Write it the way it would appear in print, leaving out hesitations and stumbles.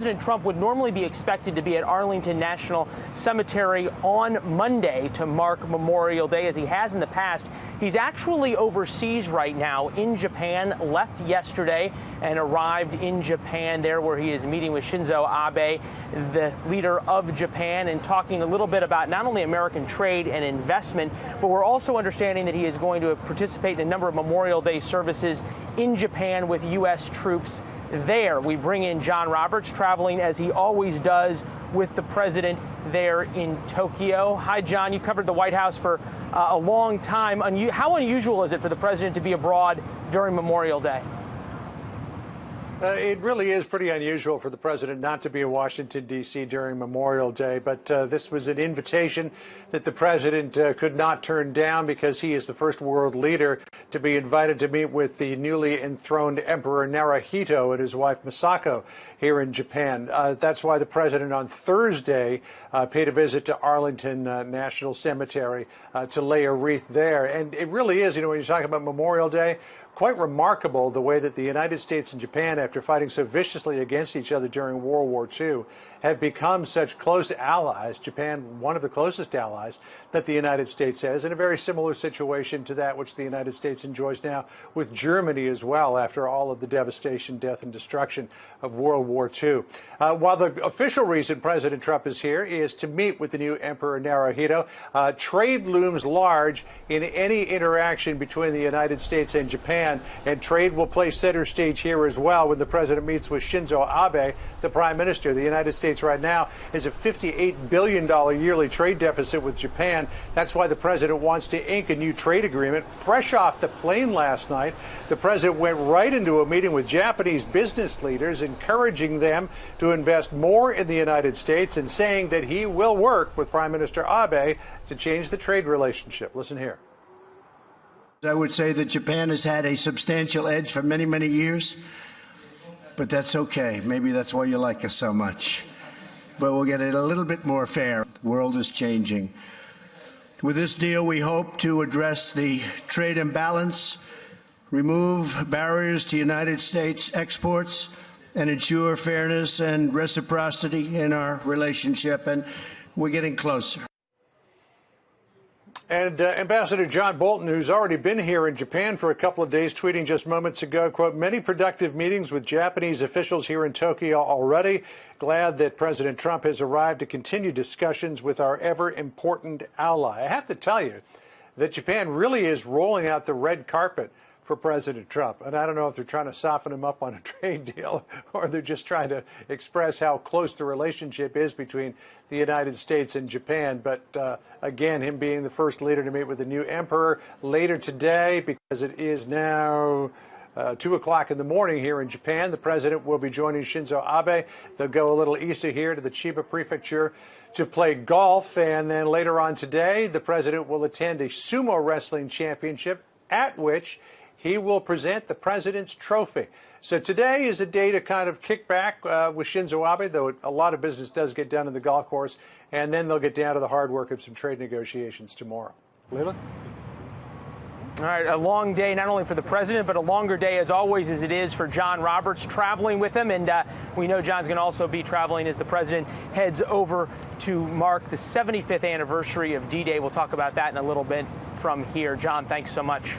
President Trump would normally be expected to be at Arlington National Cemetery on Monday to mark Memorial Day, as he has in the past. He's actually overseas right now in Japan, left yesterday and arrived in Japan there where he is meeting with Shinzo Abe, the leader of Japan, and talking a little bit about not only American trade and investment, but we're also understanding that he is going to participate in a number of Memorial Day services in Japan with U.S. troops there. We bring in John Roberts, traveling as he always does with the president there in Tokyo. Hi, John. You covered the White House for a long time. How unusual is it for the president to be abroad during Memorial Day? It really is pretty unusual for the president not to be in Washington, D.C. during Memorial Day, but this was an invitation that the president could not turn down because he is the first world leader to be invited to meet with the newly enthroned Emperor Naruhito and his wife Masako here in Japan. That's why the president on Thursday paid a visit to Arlington National Cemetery to lay a wreath there. And it really is, when you talk about Memorial Day, quite remarkable the way that the United States and Japan, after fighting so viciously against each other during World War II, have become such close allies. Japan, one of the closest allies that the United States has, in a very similar situation to that which the United States enjoys now with Germany as well, after all of the devastation, death, and destruction of World War II. While the official reason President Trump is here is to meet with the new Emperor Naruhito, trade looms large in any interaction between the United States and Japan, and trade will play center stage here as well when the president meets with Shinzo Abe, the prime minister. The United States right now is a $58 billion yearly trade deficit with Japan. That's why the president wants to ink a new trade agreement. Fresh off the plane last night, the president went right into a meeting with Japanese business leaders, encouraging them to invest more in the United States and saying that he will work with Prime Minister Abe to change the trade relationship. Listen here. I would say that Japan has had a substantial edge for many, many years, but that's okay. Maybe that's why you like us so much. But we'll get it a little bit more fair. The world is changing. With this deal, we hope to address the trade imbalance, remove barriers to United States exports, and ensure fairness and reciprocity in our relationship, and we're getting closer. And Ambassador John Bolton, who's already been here in Japan for a couple of days, tweeting just moments ago, quote, many productive meetings with Japanese officials here in Tokyo already. Glad that President Trump has arrived to continue discussions with our ever-important ally. I have to tell you that Japan really is rolling out the red carpet for President Trump. And I don't know if they're trying to soften him up on a trade deal or they're just trying to express how close the relationship is between the United States and Japan. But again, him being the first leader to meet with the new emperor later today, because it is now 2 o'clock in the morning here in Japan. The president will be joining Shinzo Abe. They'll go a little east of here to the Chiba Prefecture to play golf. And then later on today, the president will attend a sumo wrestling championship at which he will present the president's trophy. So today is a day to kind of kick back with Shinzo Abe, though a lot of business does get done in the golf course, and then they'll get down to the hard work of some trade negotiations tomorrow. Leila? All right, a long day not only for the president, but a longer day as always as it is for John Roberts, traveling with him. And we know John's going to also be traveling as the president heads over to mark the 75th anniversary of D-Day. We'll talk about that in a little bit from here. John, thanks so much.